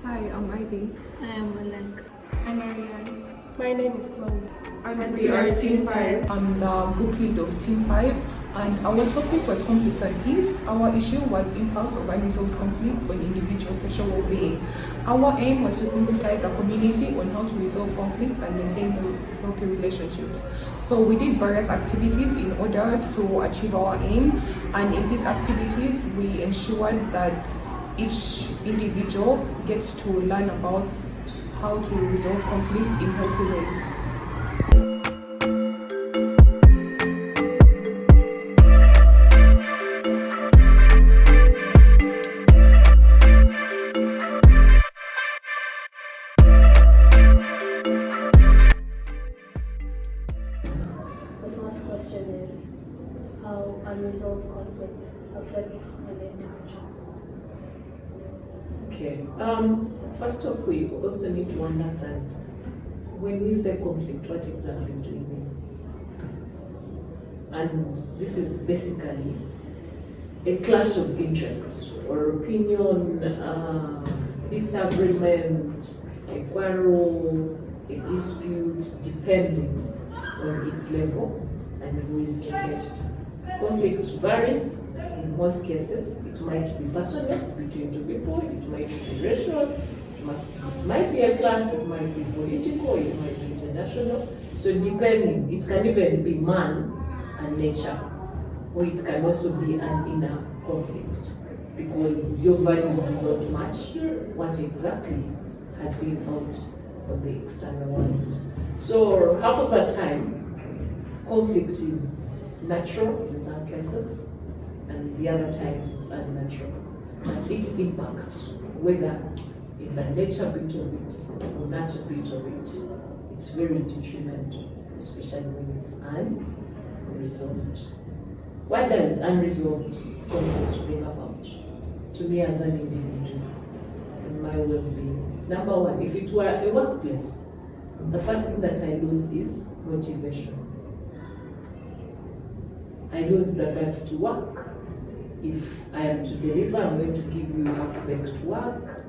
Hi, I'm Ivy. I am Malank. I'm Ariane. My name is Chloe. And we are Team 5. I'm the group lead of Team 5, and our topic was conflict and peace. Our issue was impact of unresolved conflict on individual social well-being. Our aim was to sensitize our community on how to resolve conflict and maintain healthy relationships. So we did various activities in order to achieve our aim, and in these activities we ensured that each individual gets to learn about how to resolve conflict in healthy ways. The first question is how unresolved conflict affects an individual. Okay. First off, we also need to understand when we say conflict, what exactly do we mean? And this is basically a clash of interest or opinion, disagreement, a quarrel, a dispute, depending on its level and who is engaged. Conflict varies in most cases. It might be personal between two people, it might be racial, it might be a class, it might be political, it might be international. So depending, it can even be man and nature, or it can also be an inner conflict because your values do not match what exactly has been out of the external world. So half of the time, conflict is natural in some cases, and the other time it's unnatural. And its impact, whether in the nature bit of it or nature bit of it, it's very detrimental, especially when it's unresolved. What does unresolved conflict bring about to me as an individual and my well-being? Number one, if it were a workplace, the first thing that I lose is motivation. I lose the guts to work. If I am to deliver, I'm going to give you half-baked work.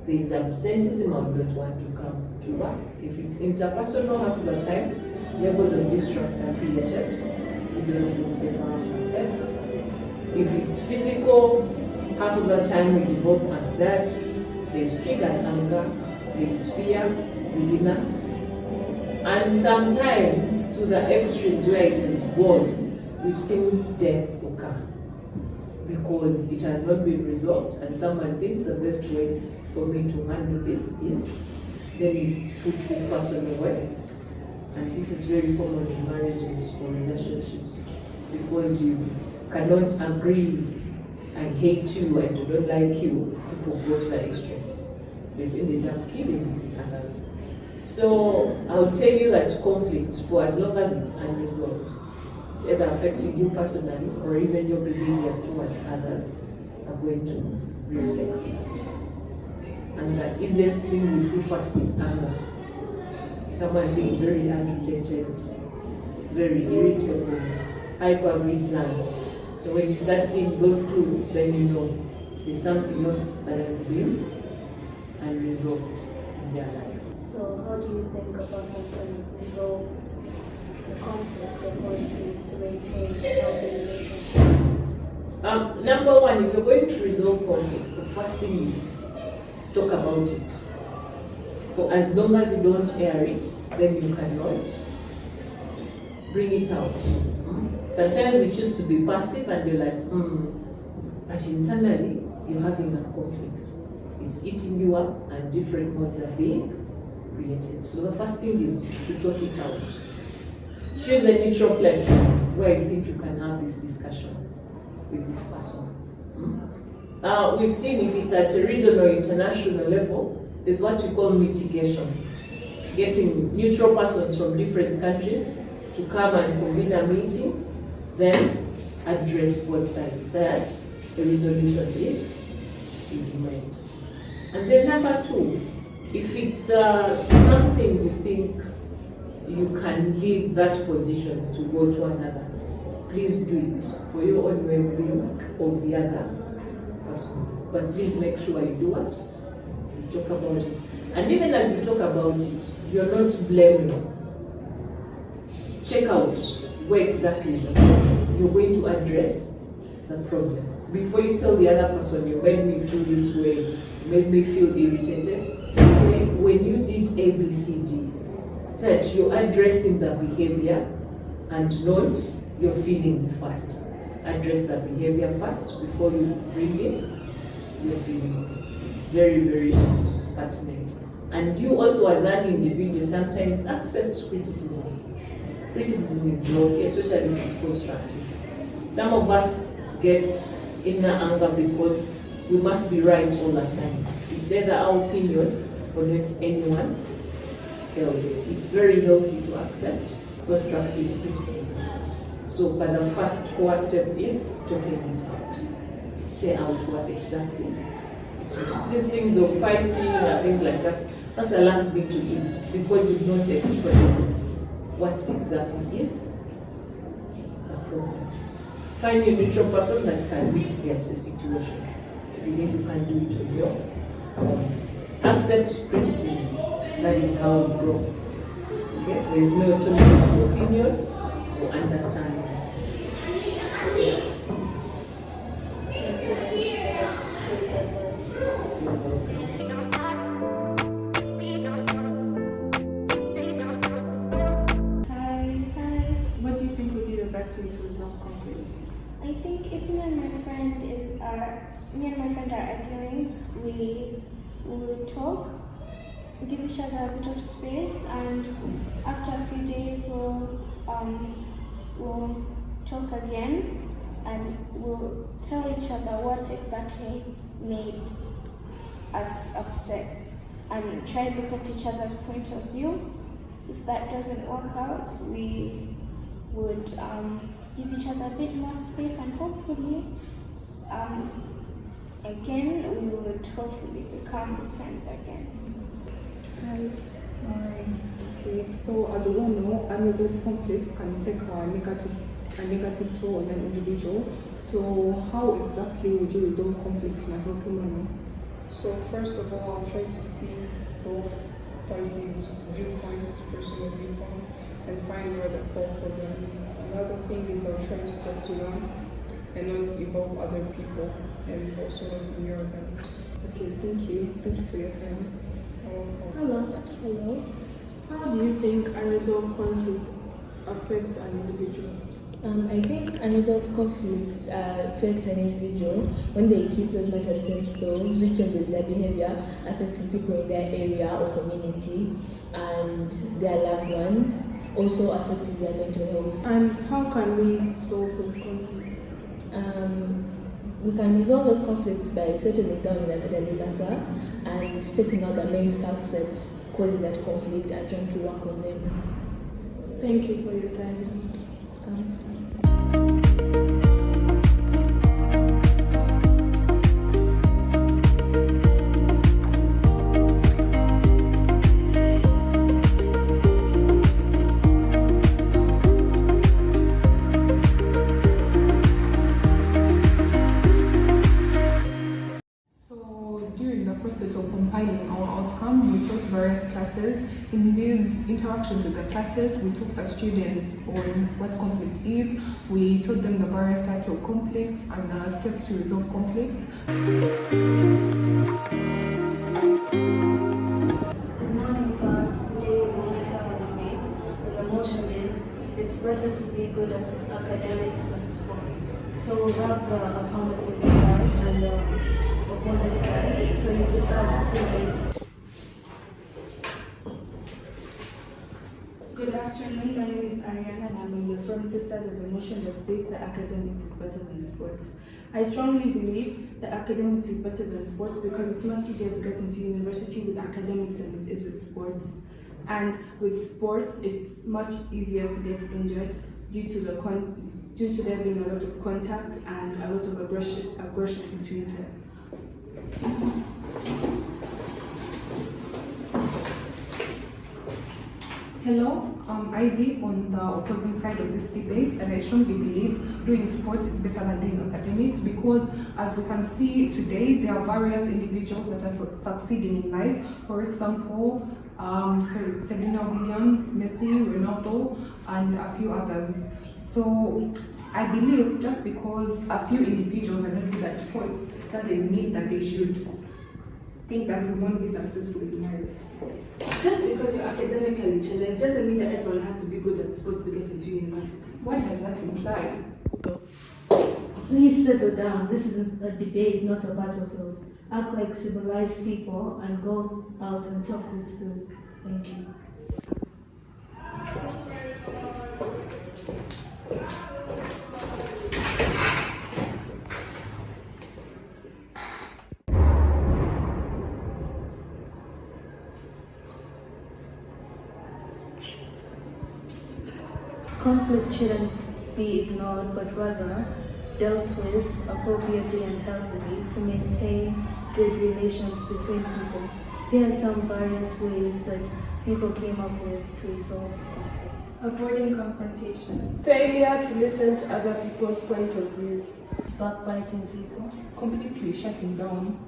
There is absenteeism, I would not want to come to work. If it's interpersonal, half the time, levels of distrust are created to build a safer place. If it's physical, half of the time we develop anxiety, there's triggered anger, there's fear within us. And sometimes to the extremes where it is gone, we've seen death occur because it has not been resolved, and someone thinks the best way for me to handle this is then he puts this person away. And this is very common in marriages or relationships because you cannot agree, I hate you, I do not like you, people go to the extremes. They've ended up killing others. So I'll tell you that conflict, for as long as it's unresolved, it's either affecting you personally or even your behaviors towards others are going to reflect that. And the easiest thing we see first is anger. Someone being very agitated, very irritable, hyper-vigilant. So when you start seeing those clues, then you know there's something else that has been unresolved in their life. So how do you think a person can resolve the conflict they're going through to maintain a healthy relationship? Number one, if you're going to resolve conflict, the first thing is talk about it. For as long as you don't air it, then you cannot bring it out. Sometimes you choose to be passive and you're like, but internally you're having a conflict. It's eating you up and different modes are being created. So the first thing is to talk it out. Choose a neutral place where you think you can have this discussion with this person. We've seen if it's at a regional or international level, there's what we call mitigation. Getting neutral persons from different countries to come and convene a meeting, then address both sides so that the resolution is made. And then number two, if it's something you think you can leave that position to go to another, please do it for your own well-being of the other person. But please make sure you do what? You talk about it. And even as you talk about it, you're not blaming. Check out where exactly is the problem. You're going to address the problem. Before you tell the other person, you made me feel this way, you made me feel irritated, say, when you did A, B, C, D, that you're addressing the behavior and not your feelings first. Address the behavior first before you bring in your feelings. It's very, very pertinent. And you also, as an individual, sometimes accept criticism. Criticism is healthy, especially if it's constructive. Some of us get inner anger because we must be right all the time. It's either our opinion or not anyone else. It's very healthy to accept constructive criticism. So, but the first core step is talking it out. Say out what exactly it is. These things of fighting and things like that, that's the last bit to eat because you've not expressed what exactly is the problem. Find a neutral person that can mitigate the situation. I believe you can do it on your own. Accept criticism. That is how we grow. Okay? There is no autonomy to opinion or understanding. What do you think would be the best way to resolve conflict? I think if me and my friend are arguing, we will talk, give each other a bit of space, and after a few days we'll talk again and we'll tell each other what exactly made us upset and try to look at each other's point of view. If that doesn't work out, we would give each other a bit more space, and hopefully again we would hopefully become friends again. Hi. Okay, so as we all know, unresolved conflicts can take a negative toll on an individual. So how exactly would you resolve conflict in a healthy manner? So first of all, I'll try to see both parties' viewpoints, personal viewpoint, and find where the core problem is. Another thing is I'll try to talk to them and not involve other people, and also not mirror them. Okay, thank you. Thank you for your time. Hello. How do you think unresolved conflict affects an individual? I think unresolved conflicts affect an individual when they keep those matters themselves, which changes their behavior, affecting people in their area or community and their loved ones, also affecting their mental health. And how can we solve those conflicts? We can resolve those conflicts by settling down in an orderly matter and setting out the main facts that cause that conflict and trying to work on them. Thank you for your time. During the process of compiling our outcome, we taught various classes. In these interactions with the classes, we taught the students on what conflict is. We taught them the various types of conflicts and the steps to resolve conflict. Good morning, class. Today we met our debate, and the motion is it's better to be good at academics and sports. So we'll have the affirmative side and the opposite side. So you could have two. Good afternoon, my name is Ariana and I'm on the affirmative side of the motion that states that academics is better than sports. I strongly believe that academics is better than sports because it's much easier to get into university with academics than it is with sports. And with sports, it's much easier to get injured due to there being a lot of contact and a lot of aggression between players. Hello, I'm Ivy on the opposing side of this debate, and I strongly believe doing sports is better than doing academics because as we can see today, there are various individuals that are succeeding in life. For example, Serena Williams, Messi, Ronaldo, and a few others. So I believe just because a few individuals are not good at sports doesn't mean that they should think that we won't be successful in life. Just because you're academically challenged doesn't mean that everyone has to be good at sports to get into university. What does that imply? Please settle down. This is a debate, not a battlefield. Act like civilized people and go out and talk this through. Thank you. Conflict shouldn't be ignored, but rather dealt with appropriately and healthily to maintain good relations between people. Here are some various ways that people came up with to resolve conflict. Avoiding confrontation. Failure to listen to other people's point of views. Backbiting people. Completely shutting down.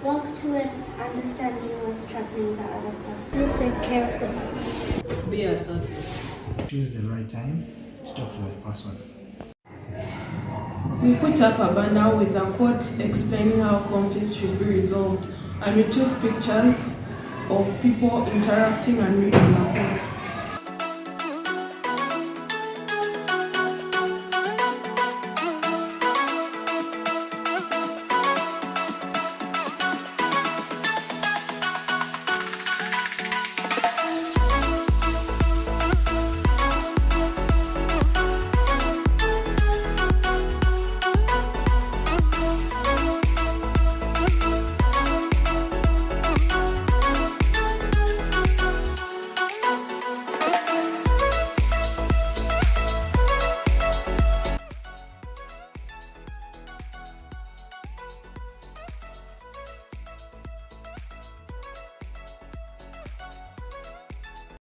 Work towards understanding what's troubling the other person. Listen carefully. Be assertive. Choose the right time to talk to that person. We put up a banner with a quote explaining how conflict should be resolved, and we took pictures of people interacting and reading the quote.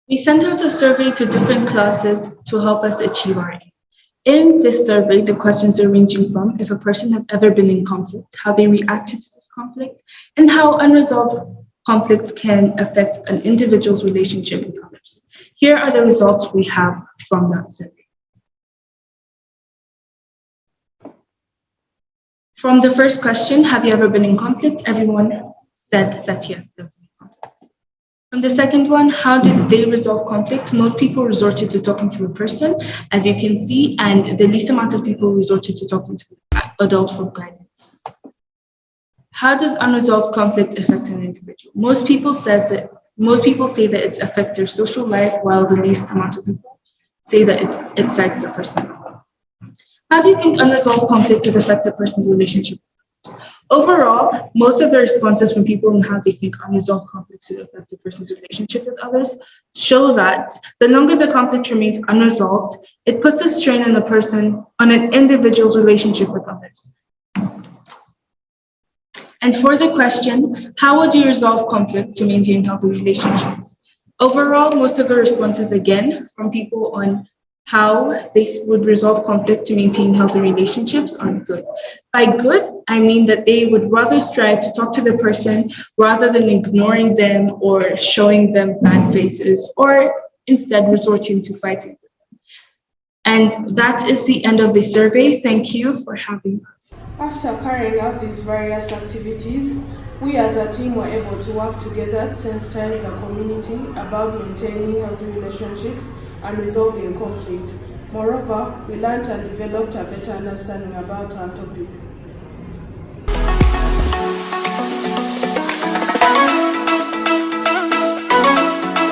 We sent out a survey to different classes to help us achieve our aim. In this survey, the questions are ranging from if a person has ever been in conflict, how they reacted to this conflict, and how unresolved conflicts can affect an individual's relationship with others. Here are the results we have from that survey. From the first question, have you ever been in conflict? Everyone said that yes, they've been in conflict. From the second one, how did they resolve conflict? Most people resorted to talking to a person, as you can see, and the least amount of people resorted to talking to an adult for guidance. How does unresolved conflict affect an individual? Most people say that it affects their social life, while the least amount of people say that it excites a person. How do you think unresolved conflict would affect a person's relationship? Overall, most of the responses from people on how they think unresolved conflicts would affect a person's relationship with others show that the longer the conflict remains unresolved, it puts a strain on an individual's relationship with others. And for the question, how would you resolve conflict to maintain healthy relationships? Overall, most of the responses, again, from people on how they would resolve conflict to maintain healthy relationships are good. By good, I mean that they would rather strive to talk to the person rather than ignoring them or showing them bad faces, or instead resorting to fighting. And that is the end of the survey. Thank you for having us. After carrying out these various activities, we as a team were able to work together to sensitize the community about maintaining healthy relationships and resolving conflict. Moreover, we learned and developed a better understanding about our topic.